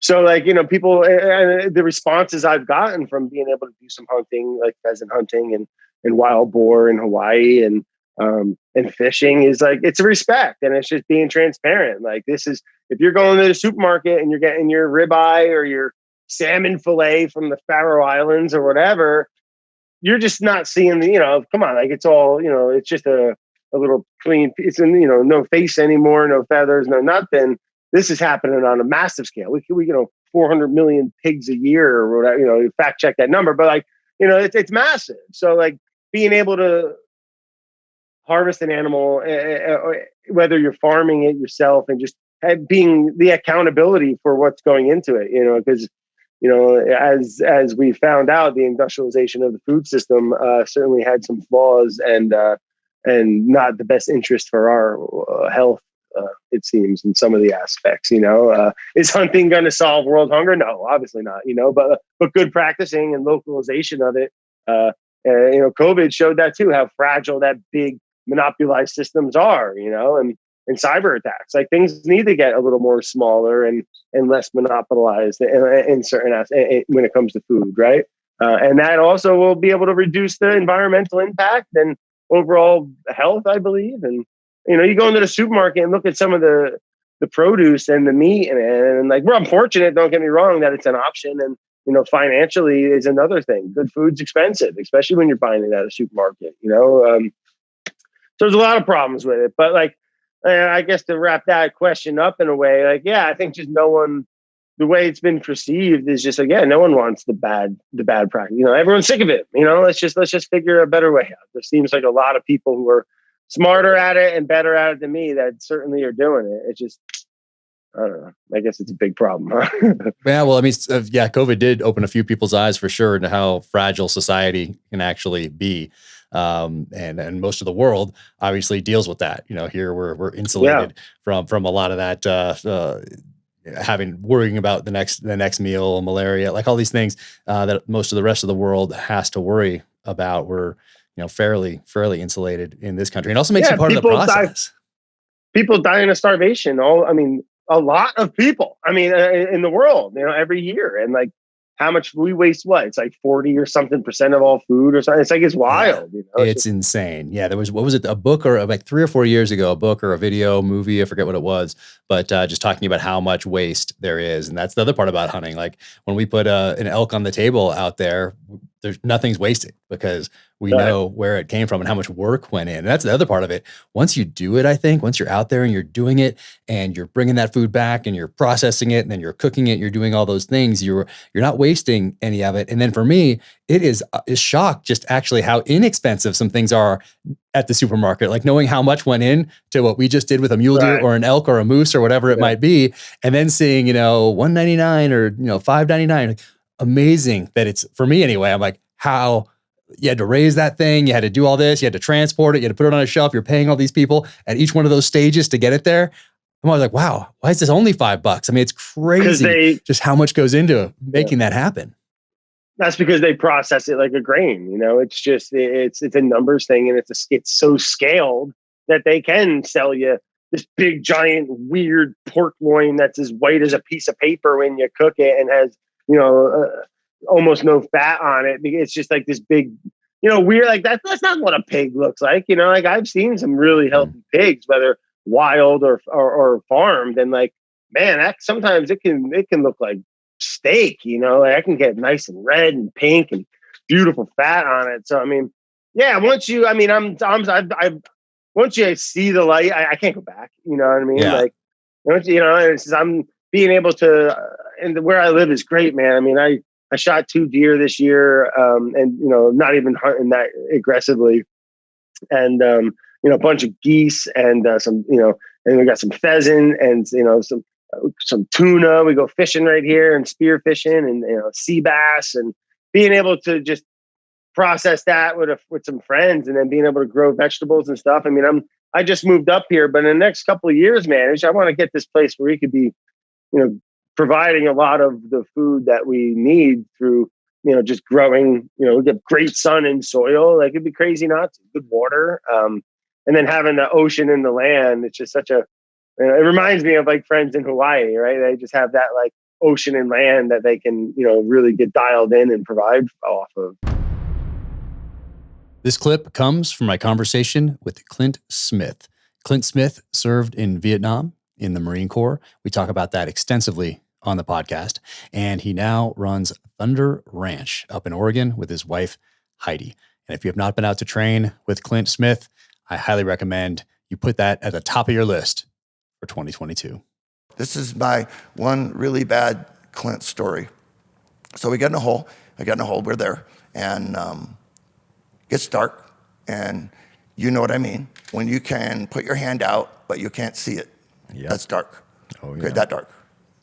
so like, people, the responses I've gotten from being able to do some hunting, like pheasant hunting and wild boar in Hawaii and fishing is like, it's a respect and it's just being transparent. Like, this is, if you're going to the supermarket and you're getting your ribeye or your salmon fillet from the Faroe Islands or whatever, you're just not seeing the, come on, like, it's all, it's just a little clean piece and, no face anymore, no feathers, no nothing. This is happening on a massive scale. We 400 million pigs a year or whatever, fact check that number, but like, it's massive. So like, being able to harvest an animal, whether you're farming it yourself and just being the accountability for what's going into it, because, as we found out, the industrialization of the food system certainly had some flaws and not the best interest for our health it seems, in some of the aspects. Is hunting going to solve world hunger? No, obviously not. But good practicing and localization of it. COVID showed that too, how fragile that big monopolized systems are. And cyber attacks, like, things need to get a little more smaller and less monopolized in certain aspects when it comes to food, right? And that also will be able to reduce the environmental impact and overall health, I believe. And you go into the supermarket and look at some of the produce and the meat, and like, we're unfortunate, don't get me wrong, that it's an option, and financially is another thing. Good food's expensive, especially when you're buying it at a supermarket. So there's a lot of problems with it, but like, I guess to wrap that question up in a way, like, yeah, I think just the way it's been perceived is just, again, no one wants the bad practice. Everyone's sick of it. Let's just figure a better way out. There seems like a lot of people who are smarter at it and better at it than me that certainly are doing it. It's just, I don't know. I guess it's a big problem. Huh? Yeah, well, I mean, COVID did open a few people's eyes for sure into how fragile society can actually be. And most of the world obviously deals with that. Here we're insulated from a lot of that, worrying about the next meal, malaria, like all these things that most of the rest of the world has to worry about. We're fairly insulated in this country, and also makes you part of the process. People dying of starvation. A lot of people. In the world, every year, and like, how much we waste? What? It's like 40 or something % of all food or something. It's like, it's wild. It's insane. Yeah. There was, what was it? A book, or like 3 or 4 years ago, a book or a video movie, I forget what it was, but just talking about how much waste there is. And that's the other part about hunting. Like, when we put an elk on the table out there, nothing's wasted, because we know where it came from and how much work went in. And that's the other part of it. Once you do it, I think once you're out there and you're doing it and you're bringing that food back and you're processing it and then you're cooking it, you're doing all those things, you're not wasting any of it. And then for me, it is shocked just actually how inexpensive some things are at the supermarket, like knowing how much went in to what we just did with a mule deer or an elk or a moose or whatever it might be. And then seeing, $1.99 or, $5.99, like, amazing that it's, for me anyway, I'm like, how you had to raise that thing, you had to do all this, you had to transport it, you had to put it on a shelf, you're paying all these people at each one of those stages to get it there. I'm always like, wow, why is this only $5? I mean, it's crazy just how much goes into making that happen. That's because they process it like a grain. It's just, it's a numbers thing, and it's so scaled that they can sell you this big, giant, weird pork loin that's as white as a piece of paper when you cook it, and has almost no fat on it. It's just like this big, weird, like that's not what a pig looks like. Like, I've seen some really healthy pigs, whether wild or farmed, and like, man, that sometimes it can look like steak. Like, I can get nice and red and pink and beautiful fat on it. So once you, once you see the light, I can't go back. You know what I mean? Yeah. Like, I'm being able to, and where I live is great, man. I shot 2 deer this year, and not even hunting that aggressively, and a bunch of geese and some, and we got some pheasant and some tuna. We go fishing right here and spear fishing, and sea bass, and being able to just process that with some friends, and then being able to grow vegetables and stuff. I just moved up here, but in the next couple of years, man, I want to get this place where we could be, providing a lot of the food that we need through, just growing, we get great sun and soil. Like, it'd be crazy not to. Good water. And then having the ocean and the land, it's just such a, it reminds me of like friends in Hawaii, right? They just have that like ocean and land that they can, really get dialed in and provide off of. This clip comes from my conversation with Clint Smith. Clint Smith served in Vietnam in the Marine Corps. We talk about that extensively on the podcast. And he now runs Thunder Ranch up in Oregon with his wife, Heidi. And if you have not been out to train with Clint Smith, I highly recommend you put that at the top of your list for 2022. This is my one really bad Clint story. So we get in a hole. I got in a hole. We're there. And it's dark. And you know what I mean. When you can put your hand out, but you can't see it. Yep. That's dark. Oh, yeah. Okay, that dark.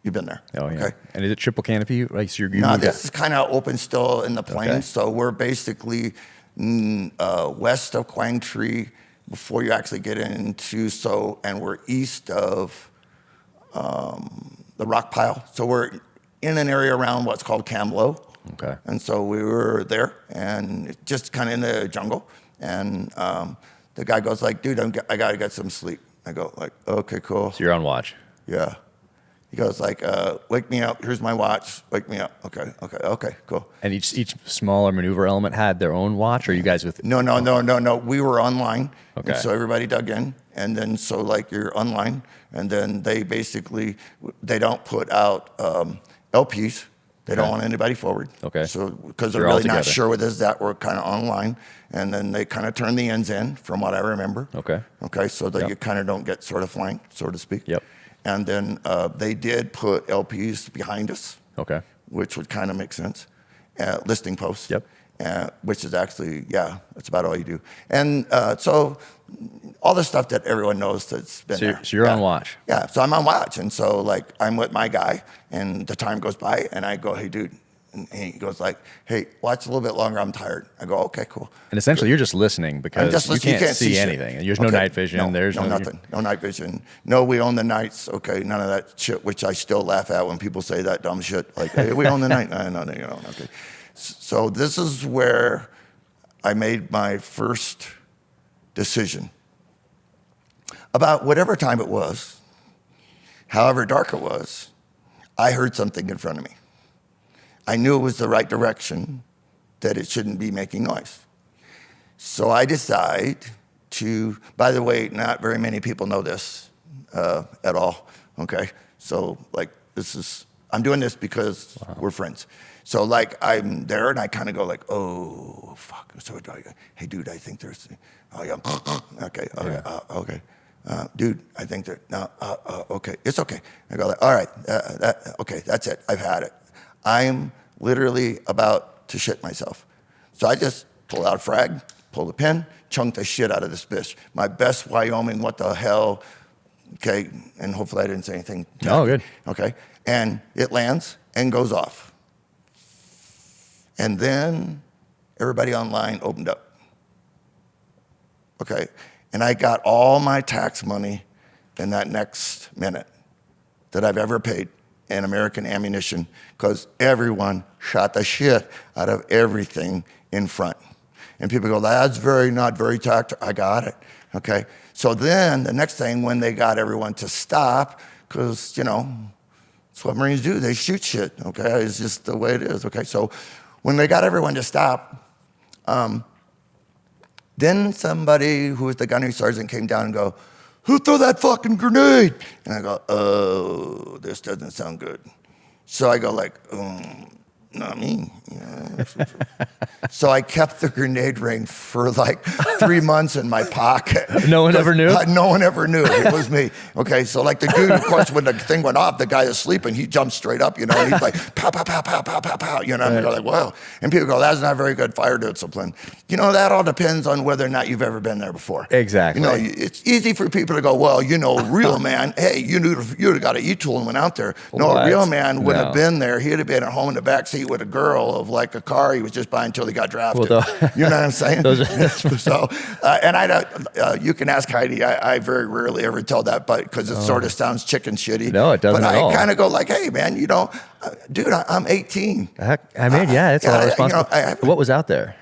You've been there. Oh, yeah. Okay. And is it triple canopy? Like, so no, this is kind of open still in the plains. Okay. So we're basically west of Quang Tri, before you actually get into, and we're east of the rock pile. So we're in an area around what's called Camlo. Okay. And so we were there and just kind of in the jungle. And the guy goes like, dude, I got to get some sleep. I go like, okay, cool. So you're on watch. Yeah. He goes like, wake me up. Here's my watch. Wake me up. Okay, cool. And each smaller maneuver element had their own watch, or you guys with? No. We were online. Okay. And so everybody dug in. And then so like you're online. And then they don't put out LPs. They don't want anybody forward. Okay. So because they're You're all really not together. sure with this, that we're kind of online. And then they kind of turn the ends in, from what I remember. Okay. Okay, so that you kind of don't get sort of flanked, so to speak. Yep. And then they did put LPs behind us. Okay. Which would kind of make sense. Listing posts. Yep. Which is actually, that's about all you do. And so all the stuff that everyone knows that's been there. So you're on watch. Yeah, so I'm on watch. And so like I'm with my guy and the time goes by and I go, hey, dude. And he goes like, hey, watch a little bit longer. I'm tired. I go, okay, cool. And essentially you're just listening because you can't see shit. anything. There's no night vision. There's no nothing. No night vision. No, we own the nights. Okay, none of that shit, which I still laugh at when people say that dumb shit. Like, hey, we own the night. No, you don't. Okay. So this is where I made my first decision. About whatever time it was, however dark it was, I heard something in front of me. I knew it was the right direction, that it shouldn't be making noise. So I decide to, by the way, not very many people know this at all, okay? So like I'm doing this because we're friends. So like I'm there and I kind of go like, oh, fuck. So hey, dude, I think there's, oh yeah, okay. Dude, I think okay, it's okay. I go like, all right, okay, that's it, I've had it. I'm literally about to shit myself. So I just pull out a frag, pull the pin, chunk the shit out of this bitch. My best Wyoming, what the hell, okay, and hopefully I didn't say anything. Oh, good. Okay, and it lands and goes off. And then everybody online opened up. Okay, and I got all my tax money in that next minute that I've ever paid in American ammunition, because everyone shot the shit out of everything in front. And people go, that's not very tactical. I got it, okay? So then the next thing, when they got everyone to stop, because, that's what Marines do, they shoot shit, okay? It's just the way it is, okay? So when they got everyone to stop, then somebody who was the gunnery sergeant came down and go, who threw that fucking grenade? And I go, oh, this doesn't sound good. So I go like, not me. So I kept the grenade ring for like 3 months in my pocket. No one ever knew? No one ever knew. It was me. Okay, so like the dude, of course, when the thing went off, the guy is sleeping, he jumped straight up, and he's like, pow, pow, pow, pow, pow, pow, pow, and I go like, wow. And people go, that's not very good fire discipline. That all depends on whether or not you've ever been there before. Exactly. It's easy for people to go, well, real man, hey, you'd have got an E-tool and went out there. No, a real man wouldn't have been there. He'd have been at home in the back seat with a girl of like a car he was just buying until he got drafted. Well, you know what I'm saying? So, and you can ask Heidi. I very rarely ever tell that, but because it sort of sounds chicken shitty. No, it doesn't but at all. I kind of go like, hey, man, dude, I'm 18. I mean, it's a lot of responsibility. What was out there?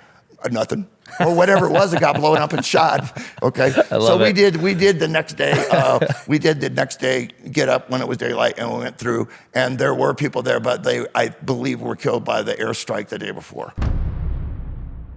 Nothing. Or whatever it was, it got blown up and shot. Okay. So we did the next day, get up when it was daylight, and we went through, and there were people there, but I believe, were killed by the airstrike the day before.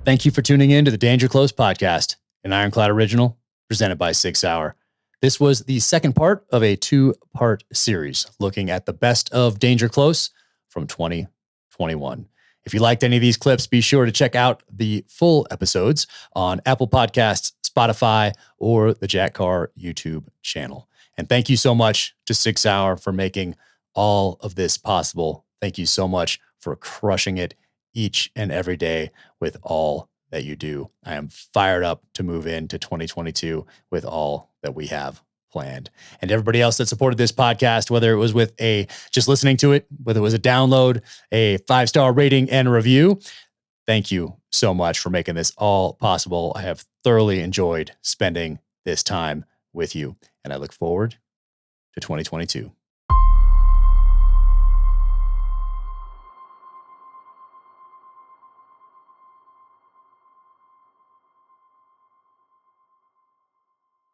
Thank you for tuning in to the Danger Close podcast, an Ironclad original presented by 6 Hour. This was the second part of a 2-part series looking at the best of Danger Close from 2021. If you liked any of these clips, be sure to check out the full episodes on Apple Podcasts, Spotify, or the Jack Carr YouTube channel. And thank you so much to 6 Hour for making all of this possible. Thank you so much for crushing it each and every day with all that you do. I am fired up to move into 2022 with all that we have planned. And everybody else that supported this podcast, whether it was with just listening to it, whether it was a download, a 5-star rating and a review, thank you so much for making this all possible. I have thoroughly enjoyed spending this time with you. And I look forward to 2022.